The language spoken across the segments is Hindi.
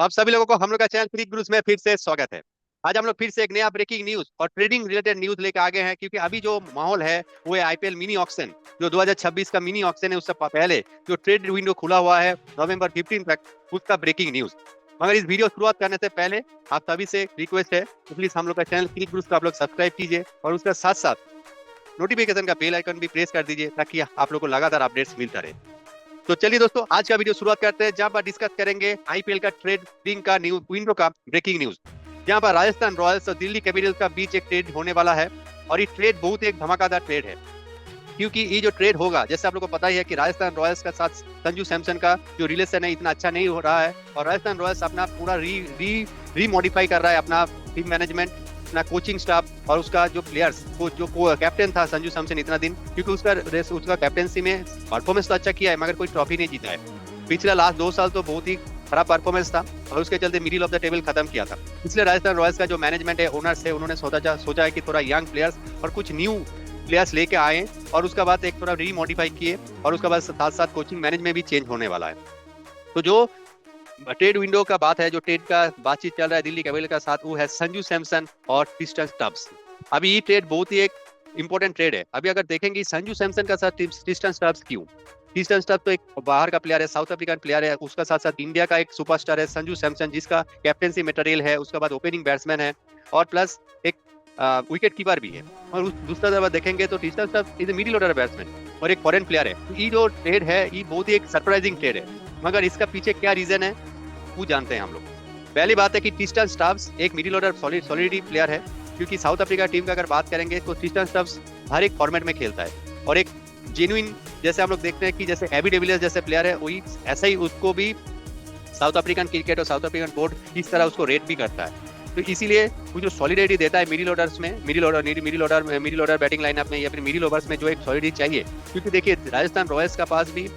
आप सभी लोगों को हम लोग का चैनल क्रिक गुरुज में फिर से स्वागत है। आज हम लोग फिर से एक नया ब्रेकिंग न्यूज और ट्रेडिंग रिलेटेड न्यूज लेकर आ गए हैं, क्योंकि अभी जो माहौल है वो है आईपीएल मिनी ऑक्शन। जो 2026 का मिनी ऑक्शन है उससे पहले जो ट्रेड विंडो खुला हुआ है नवंबर 15 तक, उसका ब्रेकिंग न्यूज। मगर इस वीडियो शुरुआत करने से पहले आप सभी से रिक्वेस्ट है तो प्लीज हम लोग का चैनल क्रिक गुरुज को आप लोग सब्सक्राइब कीजिए और उसका साथ साथ नोटिफिकेशन का बेल आइकन भी प्रेस कर दीजिए, ताकि आप लोग को लगातार अपडेट्स मिलता रहे। तो चलिए दोस्तों, आज का वीडियो शुरुआत करते हैं, जहां पर डिस्कस करेंगे आईपीएल का ट्रेडिंग का न्यू विंडो का ब्रेकिंग न्यूज। जहां पर राजस्थान रॉयल्स और दिल्ली कैपिटल्स का बीच एक ट्रेड होने वाला है, और ये ट्रेड बहुत एक धमाकेदार ट्रेड है। क्योंकि ये जो ट्रेड होगा, जैसे आप लोगों को पता ही है कि राजस्थान रॉयल्स का साथ संजू सैमसन का जो रिलेशन है इतना अच्छा नहीं हो रहा है, और राजस्थान रॉयल्स अपना पूरा रीमॉडिफाई कर रहा है अपना टीम मैनेजमेंट, अपना कोचिंग स्टाफ और उसका जो प्लेयर्स जो कैप्टन था संजू सैमसन इतना दिन, क्योंकि उसका कैप्टनसी में परफॉर्मेंस तो अच्छा किया है मगर कोई ट्रॉफी नहीं जीता है। पिछला लास्ट 2 साल तो बहुत ही खराब परफॉर्मेंस था और उसके चलते मिडिल ऑफ द टेबल खत्म किया था। इसलिए राजस्थान रॉयल्स का जो मैनेजमेंट है, ओनर्स है, उन्होंने सोचा है कि थोड़ा यंग प्लेयर्स और कुछ न्यू प्लेयर्स लेके आए, और उसका बाद एक थोड़ा रीमॉडिफाई किए, और उसके बाद साथ साथ कोचिंग मैनेजमेंट भी चेंज होने वाला है। तो जो ट्रेड विंडो का बात है, जो ट्रेड का बातचीत चल रहा है दिल्ली कैपिटल का साथ, वो है संजू सैमसन और ट्रिस्टन स्टब्स। अभी ये ट्रेड बहुत ही एक इंपॉर्टेंट ट्रेड है। अभी अगर देखेंगे संजू सैमसन का साथ ट्रिस्टन स्टब्स क्यों, ट्रिस्टन स्टब्स तो एक बाहर का प्लेयर है, साउथ अफ्रीकन प्लेयर है, उसका साथ साथ इंडिया का एक सुपरस्टार है संजू सैमसन, जिसका कैप्टनसी मटेरियल है, उसके बाद ओपनिंग बैट्समैन है और प्लस एक विकेट कीपर भी है। और दूसरा तरफ देखेंगे तो Tristan Stubbs is middle order batsman और एक फॉरेन प्लेयर है। तो ये जो ट्रेड है ये बहुत ही एक सरप्राइजिंग ट्रेड है, मगर इसका पीछे क्या रीजन है वो जानते हैं हम लोग। पहली बात है कि ट्रिस्टन स्टब्स एक मिडिल ऑर्डर सॉलिडिटी प्लेयर है, क्योंकि साउथ अफ्रीका टीम का अगर बात करेंगे तो ट्रिस्टन स्टब्स हर एक फॉर्मेट में खेलता है, और एक जेन्युइन, जैसे हम लोग देखते हैं कि जैसे एबी डिविलियर्स जैसे प्लेयर है, वही ऐसा ही उसको भी साउथ अफ्रीकन क्रिकेट और साउथ अफ्रीकन बोर्ड इस तरह उसको रेट भी करता है। तो इसीलिए वो जो सॉलिडिटी देता है मिडिल ऑर्डर्स में, मिडिल ऑर्डर बैटिंग लाइनअप में या फिर मिडिल ओवर्स में जो एक सॉलिडिटी चाहिए। क्योंकि देखिए राजस्थान रॉयल्स का पास भी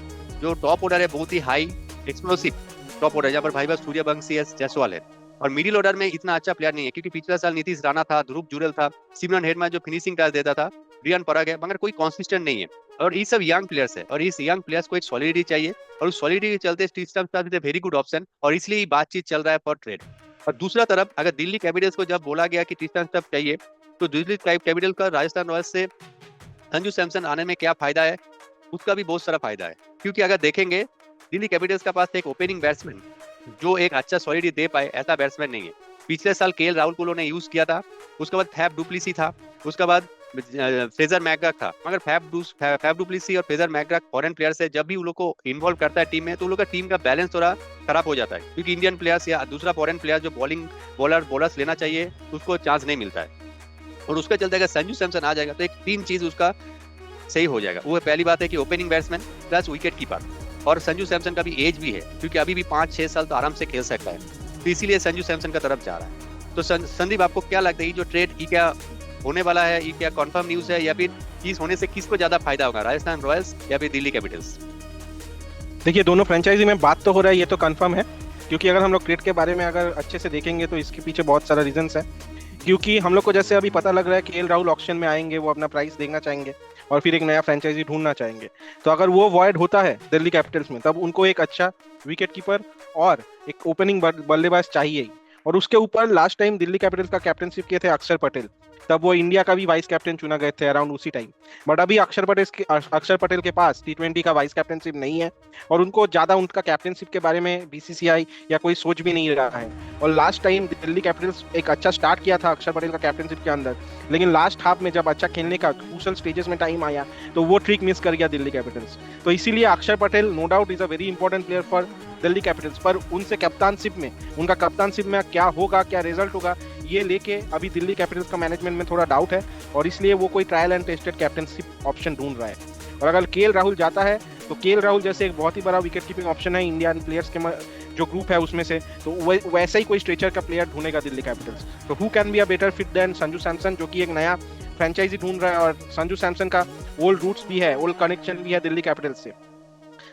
जो टॉप ऑर्डर है बहुत ही हाई एक्सप्लोसिव टॉप ऑर्डर, जहाँ पर भाई बस सूर्यवंशी जायसवाल है, और मिडिल ऑर्डर में इतना अच्छा प्लेयर नहीं है, क्योंकि पिछले साल नीतीश राणा था, ध्रुव जुरेल था, सिमरन हेडमा जो फिनिशिंग टच देता था, रियान पराग है, मगर कोई कॉन्सिस्टेंट नहीं है। और ये सब यंग प्लेयर्स है, और इस यंग प्लेयर्स को एक सॉलिडिटी चाहिए, और उस सॉलिडिटी के चलते Tristan Stubbs is a very good option, और इसलिए बातचीत चल रहा है फॉर ट्रेड। और दूसरा तरफ अगर दिल्ली कैपिटल्स को जब बोला गया कि ट्रिस्टन स्टब्स चाहिए, तो दिल्ली कैपिटल का राजस्थान रॉयल्स से संजू सैमसन आने में क्या फायदा है, उसका भी बहुत सारा फायदा है। क्योंकि अगर देखेंगे दिल्ली कैपिटल्स का पास एक ओपनिंग बैट्समैन जो एक अच्छा सॉलिडिटी दे पाए ऐसा बैट्समैन नहीं है। पिछले साल केएल राहुल को उन्होंने यूज किया था, उसके बाद फैफ डुप्लेसी था, उसके बाद फ्रेजर मैकग्रा था, मगर फैफ डुप्लेसी और फ्रेजर मैकग्रा फॉरेन प्लेयर्स है, जब भी उन लोग को इन्वॉल्व करता है टीम में तो उन लोग का टीम का बैलेंस थोड़ा खराब हो जाता है, क्योंकि इंडियन प्लेयर्स या दूसरा फॉरेन प्लेयर जो बॉलर्स लेना चाहिए उसको चांस नहीं मिलता है। और उसके चलते अगर संजू सैमसन आ जाएगा तो एक 3 चीज उसका सही हो जाएगा। वो पहली बात है कि opening batsman plus wicket keeper, और संजू सैमसन का भी एज भी है, क्योंकि अभी भी 5-6 साल तो आराम से खेल सकता है, तो इसीलिए संजू सैमसन का तरफ जा रहा है। तो संदीप, आपको क्या लगता है ये जो ट्रेड ये क्या होने वाला है, ये क्या कंफर्म न्यूज है, या फिर इस होने से किसको ज्यादा फायदा होगा, राजस्थान रॉयल्स या फिर दिल्ली कैपिटल्स? देखिए, दोनों फ्रेंचाइजी में बात तो हो रहा है, ये तो कंफर्म है, क्योंकि अगर हम लोग ट्रेड के बारे में अगर अच्छे से देखेंगे तो इसके पीछे बहुत सारा रीजंस है। क्योंकि हम लोग को जैसे अभी पता लग रहा है कि केएल राहुल ऑक्शन में आएंगे, वो अपना प्राइस देखना चाहेंगे और फिर एक नया फ्रेंचाइजी ढूंढना चाहेंगे। तो अगर वो वॉइड होता है दिल्ली कैपिटल्स में, तब उनको एक अच्छा विकेट कीपर और एक ओपनिंग बल्लेबाज चाहिए ही। और उसके ऊपर लास्ट टाइम दिल्ली कैपिटल्स का कैप्टनशिप किए थे अक्षर पटेल, तब वो इंडिया का भी वाइस कैप्टन चुना गए थे अराउंड उसी टाइम। बट अभी अक्षर पटेल के पास T20 का वाइस कैप्टनशिप नहीं है, और उनको ज्यादा उनका कैप्टनशिप के बारे में बीसीसीआई या कोई सोच भी नहीं रहा है। और लास्ट टाइम दिल्ली कैपिटल्स एक अच्छा स्टार्ट किया था अक्षर पटेल का कैप्टनशिप के अंदर, लेकिन लास्ट हाफ में जब अच्छा खेलने का क्रूशियल स्टेजेस में टाइम आया तो वो ट्रिक मिस कर गया दिल्ली कैपिटल्स। तो इसीलिए Axar Patel no doubt is a very important player for Delhi Capitals, पर उनसे कप्तानशिप में, उनका कप्तानशिप में क्या होगा, क्या रिजल्ट होगा, ये लेके अभी दिल्ली कैपिटल्स का मैनेजमेंट में थोड़ा डाउट है, और इसलिए वो कोई trial and tested captainship option ढूंढ रहा है। और अगर केएल राहुल जाता है तो केएल राहुल जैसे एक बहुत ही बड़ा विकेट कीपिंग ऑप्शन है इंडियन प्लेयर्स के जो ग्रुप है उसमें से, तो वैसा ही कोई स्ट्रेचर का प्लेयर ढूंढेगा दिल्ली कैपिटल्स। तो who can be a better fit than Sanju Samson, जो कि एक नया फ्रेंचाइजी ढूंढ रहा है, और संजू सैमसन का ओल्ड रूट्स भी है, ओल्ड कनेक्शन भी है दिल्ली कैपिटल्स से।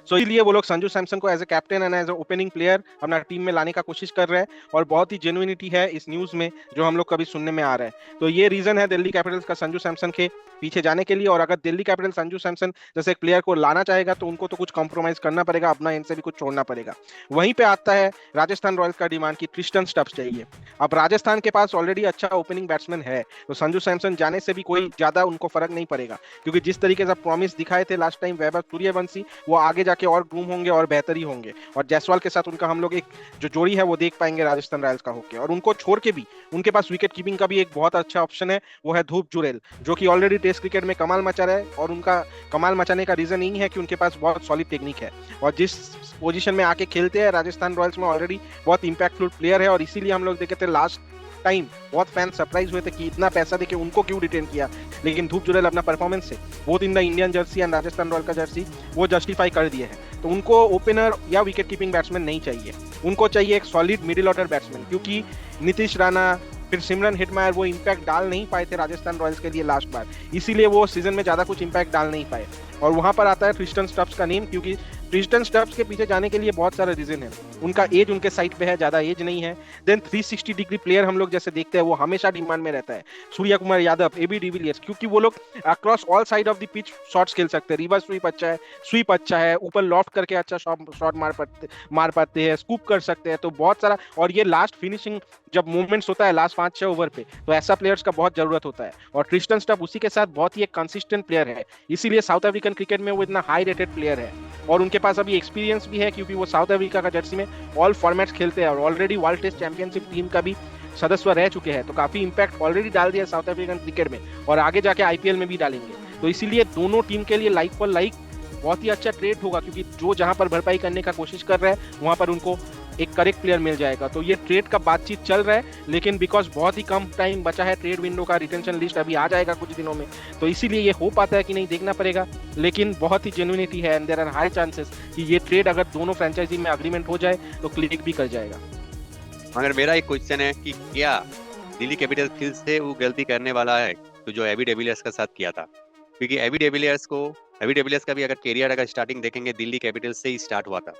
सो इसलिए वो लोग संजू सैमसन को as a captain and as a opening player अपना टीम में लाने का कोशिश कर रहे हैं, और बहुत ही जेन्युइनिटी है इस न्यूज में जो हम लोग कभी सुनने में आ रहा है। तो ये रीजन है दिल्ली कैपिटल्स का संजू सैमसन के पीछे जाने के लिए। और अगर दिल्ली कैपिटल संजू सैमसन जैसे एक प्लेयर को लाना चाहेगा तो उनको तो कुछ कॉम्प्रोमाइज करना पड़ेगा, अपना एंड से भी कुछ छोड़ना पड़ेगा। वहीं पे आता है राजस्थान रॉयल्स का डिमांड की ट्रिस्टन स्टब्स चाहिए। अब राजस्थान के पास ऑलरेडी अच्छा ओपनिंग बैट्समैन है, तो संजू सैमसन जाने से भी कोई ज्यादा उनको फर्क नहीं पड़ेगा, क्योंकि जिस तरीके से प्रॉमिस दिखाए थे लास्ट टाइम वैभव सूर्यवंशी, वो आगे जाके और ग्रूम होंगे और बेहतर ही होंगे। और जायसवाल के साथ उनका हम लोग एक जो जोड़ी है वो देख पाएंगे राजस्थान रॉयल्स का होके। और उनको छोड़ के भी उनके पास विकेट कीपिंग का भी एक बहुत अच्छा ऑप्शन है, वो है ध्रुव जुरेल, जो कि ऑलरेडी टेस्ट क्रिकेट में कमाल मचा रहा है। और उनका कमाल मचाने का रीजन यही है कि उनके पास बहुत सॉलिड टेक्निक है, और जिस पोजीशन में आके खेलते हैं राजस्थान रॉयल्स में ऑलरेडी बहुत इंपैक्टफुल प्लेयर है। और इसीलिए हम लोग देखे थे लास्ट टाइम बहुत फैन सरप्राइज हुए थे कि इतना पैसा देके उनको क्यों रिटेन किया, लेकिन ध्रुव जुरेल अपना परफॉर्मेंस से both in the Indian Jersey and Rajasthan royal का जर्सी वो जस्टिफाई कर दिए हैं। तो उनको ओपनर या विकेट कीपिंग बैट्समैन नहीं चाहिए, उनको चाहिए एक सॉलिड मिडिल ऑर्डर बैट्समैन, क्योंकि नीतीश राणा फिर सिमरन हिटमायर वो इंपैक्ट डाल नहीं पाए थे राजस्थान रॉयल्स के लिए लास्ट बार, इसीलिए वो सीजन में ज्यादा कुछ इंपैक्ट डाल नहीं पाए। और वहां पर आता है ट्रिस्टन स्टब्स का नेम, क्योंकि ट्रिस्टन स्टब्स के पीछे जाने के लिए बहुत सारे रीजन है। उनका एज उनके साइड पे है, ज्यादा एज नहीं है। देन 360 डिग्री प्लेयर हम लोग जैसे देखते हैं वो हमेशा डिमांड में रहता है। सूर्य कुमार यादव, एबी डिविलियर्स, क्योंकि वो लोग across all side of the pitch shots खेल सकते हैं। रिवर्स स्वीप अच्छा है, ऊपर लॉफ्ट करके अच्छा शॉट मार पाते हैं, स्कूप कर सकते हैं, तो बहुत सारा। और ये लास्ट फिनिशिंग जब मूवमेंट्स होता है लास्ट 5-6 ओवर पे, तो ऐसा प्लेयर्स का बहुत जरूरत होता है। और ट्रिस्टन स्टब उसी के साथ बहुत ही एक कंसिस्टेंट प्लेयर है, इसीलिए साउथ अफ्रीकन क्रिकेट में वो इतना हाई रेटेड प्लेयर है। और उनके पास अभी एक्सपीरियंस भी है, क्योंकि वो साउथ अफ्रीका का जर्सी में ऑल फॉर्मेट्स खेलते हैं और already World Test Championship team का भी सदस्य रह चुके हैं। तो काफी इंपैक्ट ऑलरेडी डाल दिया साउथ अफ्रीकन क्रिकेट में, और आगे जाके आईपीएल में भी डालेंगे। तो इसीलिए दोनों टीम के लिए लाइक फॉर लाइक बहुत ही अच्छा ट्रेड होगा, क्योंकि जो जहां पर भरपाई करने का कोशिश कर रहे हैं वहां पर उनको एक करेक्ट प्लेयर मिल जाएगा। तो ये ट्रेड का बातचीत चल रहा है, लेकिन बिकॉज बहुत ही कम टाइम बचा है ट्रेड विंडो का, रिटेंशन लिस्ट अभी आ जाएगा कुछ दिनों में, तो इसीलिए ये हो पाता है कि नहीं देखना पड़ेगा। लेकिन बहुत ही जेन्युइनिटी है and there are high chances कि ये ट्रेड अगर दोनों फ्रेंचाइजी में अग्रीमेंट हो जाए तो क्लिक भी कर जाएगा। मगर मेरा एक क्वेश्चन है कि क्या दिल्ली कैपिटल्स फिर से वो गलती करने वाला है तो जो एबी डिविलियर्स के साथ किया था? क्योंकि एबी डिविलियर्स का भी अगर कैरियर अगर स्टार्टिंग देखेंगे दिल्ली कैपिटल्स से ही स्टार्ट हुआ था,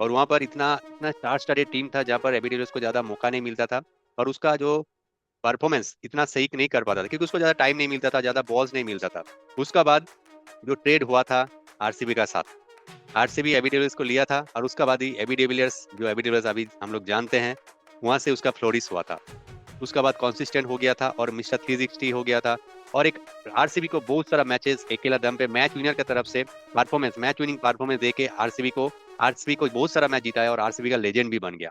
और वहां पर इतना इतना स्टार स्टडेड टीम था जहां पर एबी डिविलियर्स को ज्यादा मौका नहीं मिलता था, और उसका जो परफॉर्मेंस इतना सही नहीं कर पाता था क्योंकि उसको ज्यादा टाइम नहीं मिलता था, ज्यादा बॉल्स नहीं मिलता था। उसका बाद जो ट्रेड हुआ था आरसीबी का साथ, आरसीबी एबी डिविलियर्स को लिया था, और उसका बाद ही एबी डिविलियर्स अभी हम लोग जानते हैं वहां से उसका फ्लोरिश हुआ था। उसका बाद कंसिस्टेंट हो गया था और मिस्टर 360 हो गया था, और एक आरसीबी को बहुत सारा मैचेस अकेला दम पे मैच विनर की तरफ से मैच विनिंग परफॉर्मेंस देके आरसीबी को बहुत सारा मैच जीता है और आरसीबी का लेजेंड भी बन गया।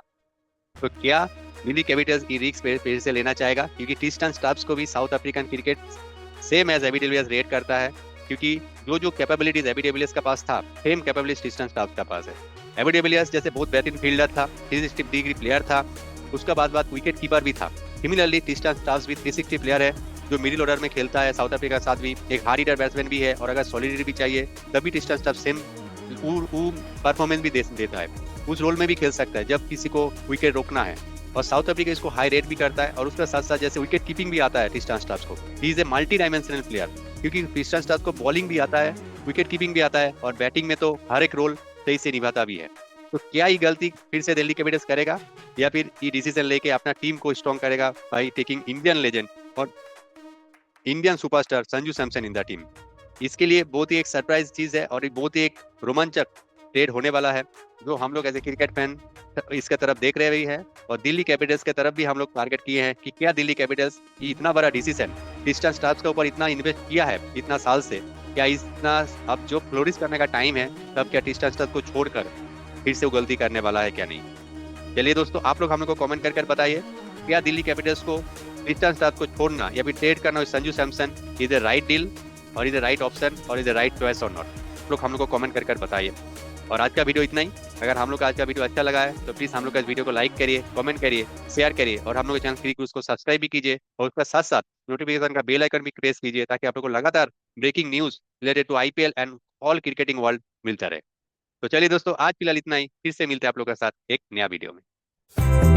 तो क्या दिल्ली कैपिटल्स की रिस्क फिर से लेना चाहेगा? क्योंकि ट्रिस्टन स्टब्स को भी South African cricket same as AB de Villiers rate करता है, क्योंकि जो कैपेबिलिटीज एबी डिविलियर्स का पास था सेम कैपेबिलिटीज ट्रिस्टन स्टब्स का पास है। एबी डिविलियर्स जैसे बहुत बेहतरीन फील्डर था, 360 डिग्री प्लेयर था, उसका बाद विकेट कीपर भी था। सिमिलरली ट्रिस्टन स्टब्स भी 360 प्लेयर है जो मिडिल ऑर्डर में खेलता है, साउथ अफ्रीका के साथ भी एक हार्ड हिटर बैट्समैन भी है, और अगर सॉलिडिटी भी चाहिए तभी ट्रिस्टन स्टब्स सेम परफॉर्मेंस भी देता है, उस रोल में भी खेल सकता है जब किसी को विकेट रोकना है। और साउथ अफ्रीका इसको हाई रेट भी करता है, और उसके साथ साथ जैसे विकेट कीपिंग भी आता है ट्रिस्टन स्टब्स को। He is a multi dimensional player, क्योंकि ट्रिस्टन स्टब्स को बॉलिंग भी आता है, विकेट कीपिंग भी आता है, और बैटिंग में तो हर एक रोल सही से निभाता भी है। तो क्या ये गलती फिर से दिल्ली कैपिटल्स करेगा, या फिर ये डिसीजन लेके अपना टीम को स्ट्रॉन्ग करेगा बाय टेकिंग इंडियन लेजेंड और Indian superstar Sanju Samson in the team? इसके लिए बहुत ही एक सरप्राइज चीज है, और बहुत ही एक रोमांचक ट्रेड होने वाला है, जो हम लोग एज ए क्रिकेट फैन इसके तरफ देख रहे हैं। और दिल्ली कैपिटल्स के तरफ भी हम लोग टारगेट किए हैं कि क्या दिल्ली कैपिटल्स इतना बड़ा डिसीजन ट्रिस्टन स्टब्स के ऊपर इतना इन्वेस्ट किया है इतना साल से, क्या इतना अब जो फ्लोरिश करने का टाइम है तब क्या ट्रिस्टन स्टब्स को छोड़कर फिर से वो गलती करने वाला है क्या नहीं? चलिए दोस्तों, आप लोग हम लोग को कमेंट कर बताइए, क्या दिल्ली कैपिटल्स को ट्रिस्टन स्टब्स को छोड़ना या फिर ट्रेड करना Sanju Samson is the right deal और इज द राइट ऑप्शन और इज द राइट चॉइस और नॉट? आप लोग हम लोग को कमेंट कर बताइए। और आज का वीडियो इतना ही। अगर हम लोग का आज का वीडियो अच्छा लगा है तो प्लीज हम लोग का इस वीडियो को लाइक करिए, कमेंट करिए, शेयर करिए, और हम लोग के चैनल क्रिक न्यूज़ को सब्सक्राइब भी कीजिए, और उसके साथ साथ नोटिफिकेशन का बेल आइकन भी प्रेस कीजिए, ताकि आप लोग को लगातार breaking news related to IPL and all cricketing world मिलता रहे। तो चलिए दोस्तों, आज फिलहाल इतना ही, फिर से मिलते हैं आप लोगों के साथ एक नया वीडियो में।